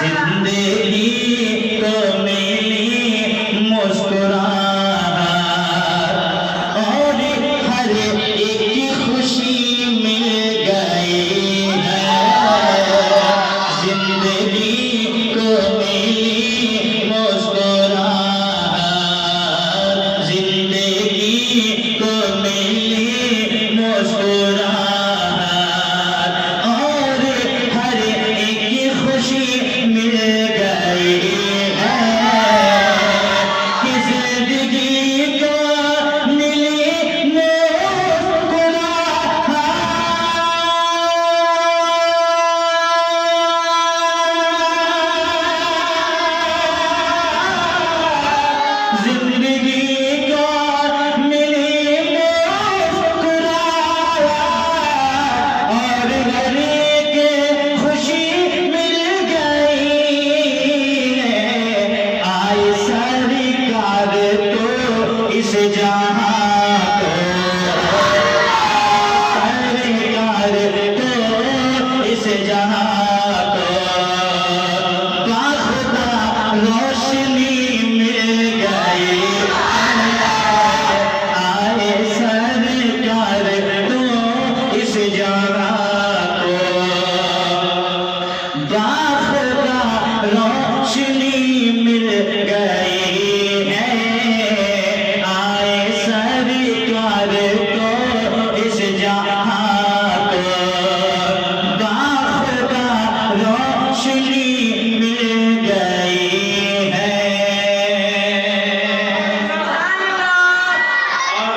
जिंदगी को मिली मुस्कुराहट और हर एक की खुशी मिल गई है। जिंदगी को मिली मुस्कुराहट, जिंदगी को मिली मुस्कुराहट और हर एक की खुशी मिल गई है। कि जिंदगी को मिली मुस्कुराहट, जिंदगी को मिली मुस्कुराहट और हर एक खुशी मिल गई है। आए सरकार तो इस जहां को, सरकार तो इस जहां को बाखुदा रोशनी मिल गई। आए सरकार तो इस जहां को बाखुदा रोशनी मिल गई है। आए सरकार तो इस जहां को बाखुदा रोशनी मिल गई है। और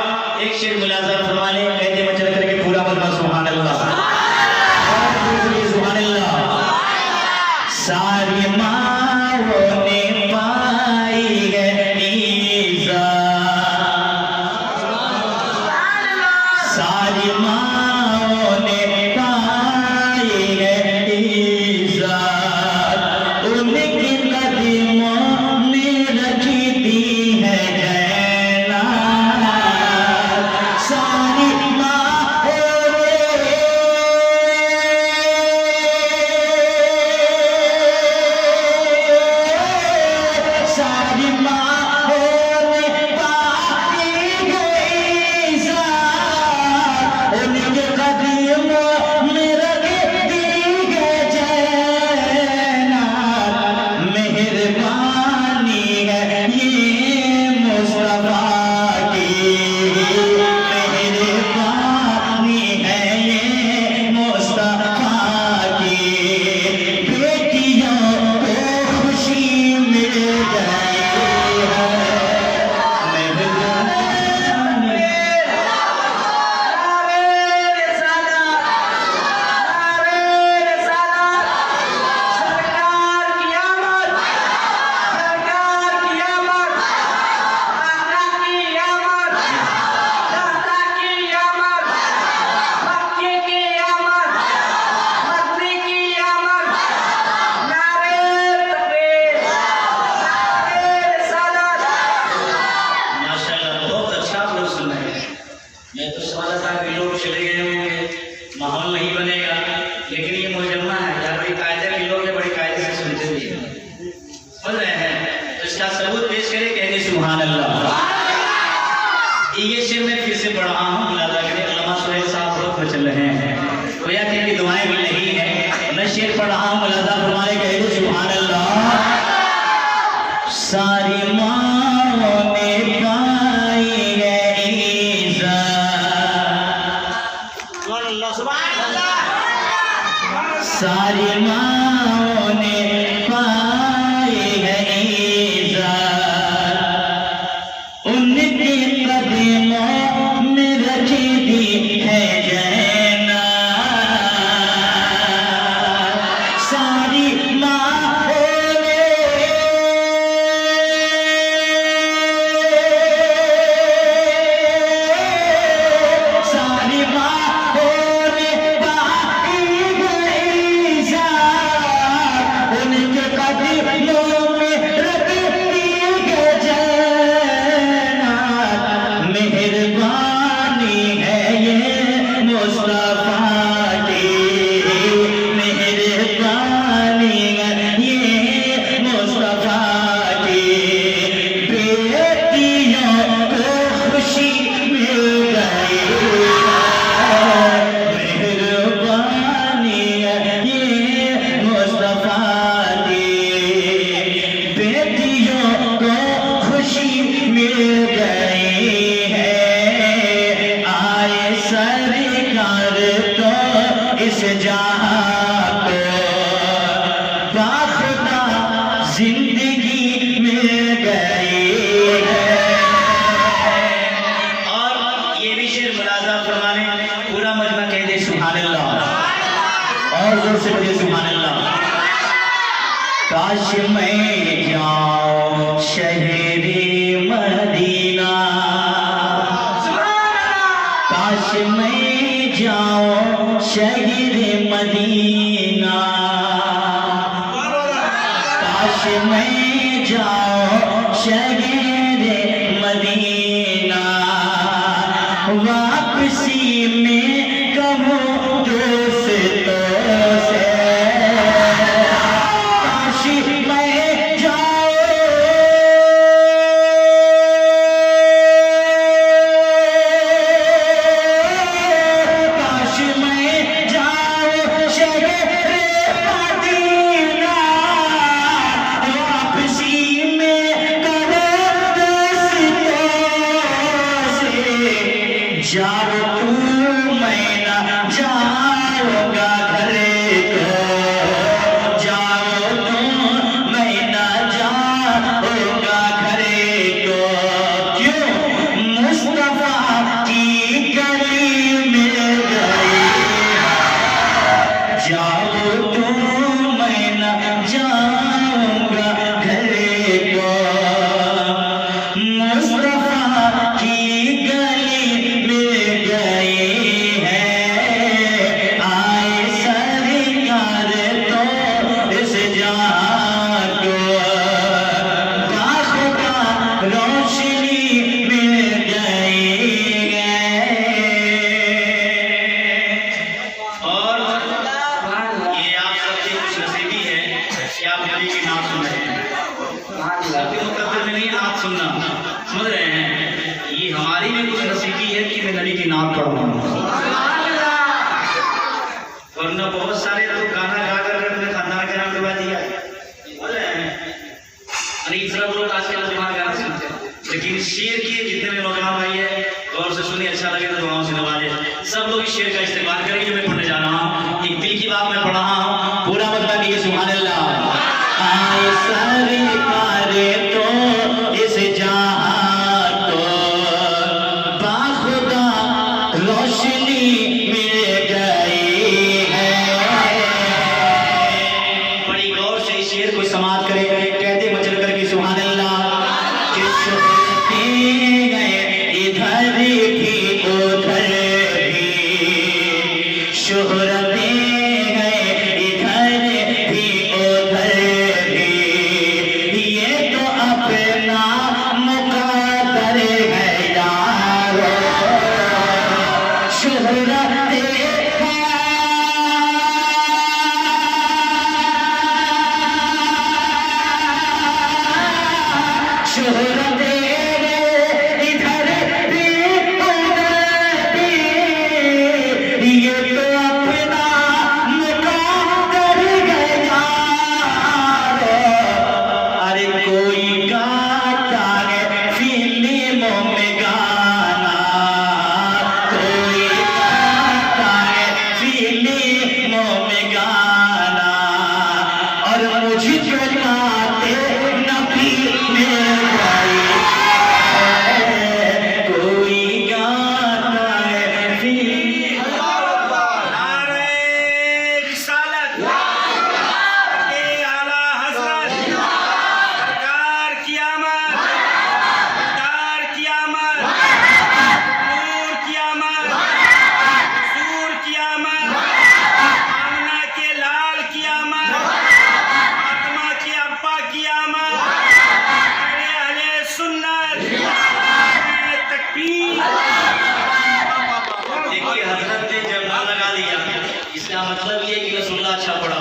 एक शेर मुलाज़ा फरमाने कहते में चल करके पूरा बोलना सुभान अल्लाह। और दूसरी सुभान अल्लाह। सारी माओं ने पाई है इज़्ज़त, सारी माओं ने पाई है इज़्ज़त, उनके कदमों में रखी दी है जन्नत। सारी सारी माओं ने पाई गई इज़्ज़त, उनके कदमों में रख दी है जन्नत। मेहरबानी है ये मुस्तफा की, मेहरबानी है ये मुस्तफा की। बेटियों को खुशी मिल गई है। मेहरबानी माशाल्लाह, बहुत अच्छा आप लोग सुन रहे हैं। मैं तो समझा था कि लोग चले गए होंगे, माहौल नहीं बनेगा, लेकिन ये मुजम्मा है यार, बड़ी कायदे के लोग हैं, बड़ी कायदे से सुनते भी हैं। सुन रहे हैं तो इसका सबूत पेश करें, कहते सुभान अल्लाह। ये शेर मैं फिर से पढ़ रहा हूँ, मुलाज़ा करें। अल्लामा सुहेल साहब बहुत में चल रहे हैं, गोया कि इनकी दुआएं भी नहीं है। मैं शेर पढ़ रहा हूँ, मुलाज़ा फरमाने कहते सुभान अल्लाह। सारी माओं ने पाई है इज़्ज़त, सारी माओं ने पाई है इज़्ज़त, उनके कदमों में रख दी है जन्नत। सारी माओं ने सारी माओं ने पाई गई इज़्ज़त, उनके कदमों में रख दी है जन्नत। मेहरबानी है ये मुस्तफा की, मेहरबानी है ये काश मैं जाऊं शहरे मदीना, काश मैं जाऊं शहरे मदीना, काश मैं जाऊं शहरे मदीना, वापसी में कहूँ दोस्तों से जाओ तू मैं ना जाऊंगा घर को, जाओ तू मैं ना जाऊंगा घर को, क्यों मुस्तफा की गली मिल गई, जाओ तू मैं ना जाऊंगा घर को, मुस्तफा की गली सुनना समझ रहे हैं। ये हमारी भी कुछ नसीबी है कि मैं नबी की नाम पढ़ रहा हूँ, वरना बहुत सारे लोग गाना गा कर अपने खानदान के नाम करवा दिया, समझ रहे हैं। अरे सब लोग आजकल दिमाग गाना सुनते हैं, लेकिन शेर की जितने भी नौजवान भाई है गौर से सुनिए, अच्छा लगे तो दुआओं से नवाजे। सब लोग इस शेर का इस्तेमाल करेंगे जो मैं पढ़ने जा रहा हूँ। एक दिल की बात मैं पढ़ रहा हूँ, पूरा मतलब कि सुभान अल्लाह। आए सरकार तो इस जहां को बाखुदा रोशनी मिल गई है। बड़ी गौर से इस शेर को समाप्त करें, कहते मचल कर की सुभान अल्लाह। इधर भी उधर भी शोहरतें मतलब ये कि रसूलुल्लाह अच्छा पढ़ा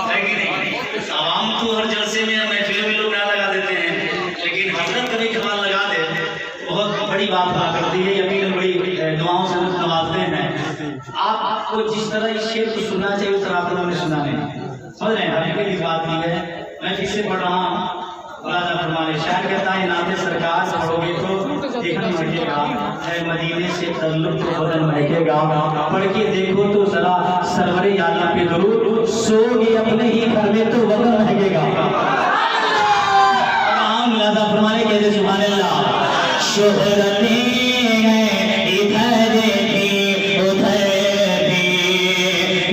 है कि नहीं। आवाम तो हर जलसे में महफिल में लोग ना लगा देते हैं, लेकिन हजरत कभी कमाल लगा दे बहुत बड़ी बात कहा करती है। यकीनन बड़ी दुआओं से नवाजते हैं। आपको जिस तरह इस शेर को सुनना चाहिए उस तरह आप लोगों ने सुना नहीं, समझ रहे हैं। हमें इस बात की है, मैं फिर से पढ़ रहा हूँ। शायर कहता है नाते सरकार पढ़ोगे तो देखन महकेगा, है मदीने से तल्लुक तो बदन महकेगा। पढ़ के देखो तो जरा सरवरे आला पे दरूद, सोगे अपने ही घर में तो बदन महकेगा। मुलाजा फरमाने कहते सुभान अल्लाह। शोहरतें इधर भी उधर भी,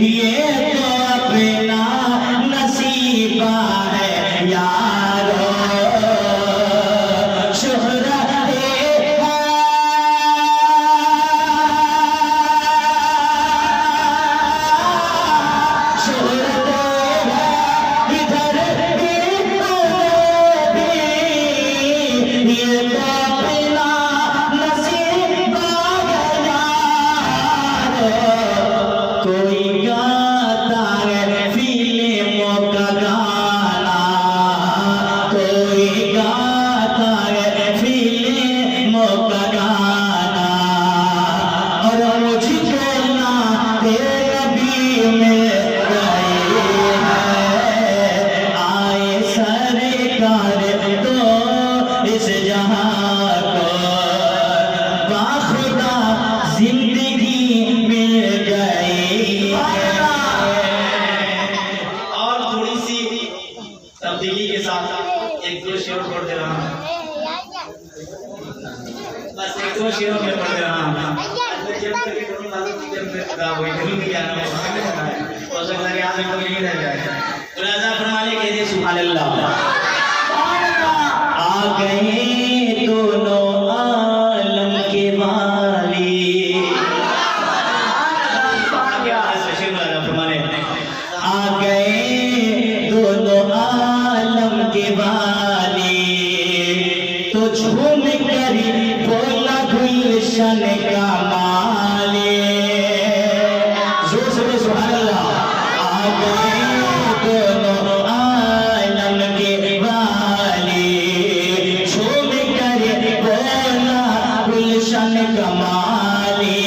ये तो अपना नसीबा है। तब्दीली के साथ एक दो शेर पढ़ दे रहा हूँ, बस एक दो शेरों में पढ़ दे रहा हूँ। हो सकता है आप इनको यही रह जाए। राजा फरमाने के लिए सुभान अल्लाह। आ गए दोनों आलम के वाली, आ गए दोनों आलम के वाली, तो झूम कर बोला गुलशन का माली। जोर से सुभान अल्लाह। आ गए दोनों आलम के वाली, झूम कर बोला गुलशन का माली।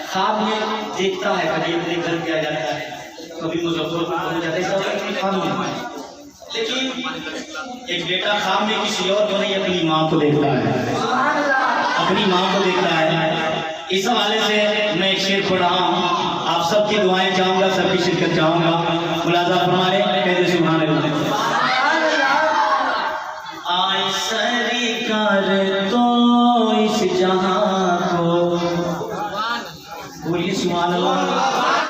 ख्वाब में देखता है, कभी अपने घर किया जाता है, कभी मुजफ्फरपुर हो जाता है, सब ख्वाब में। लेकिन एक बेटा ख्वाब में किसी और को नहीं, अपनी माँ को देखता है, अपनी माँ को देखता है। इस हवाले से मैं एक शेर पढ़ रहा हूँ, आप सबकी दुआएं चाहूँगा, सबकी शिरकत चाहूँगा। मुलाजा फरमाए, कहते सुभान अल्लाह। आए सरकार तो इस जहां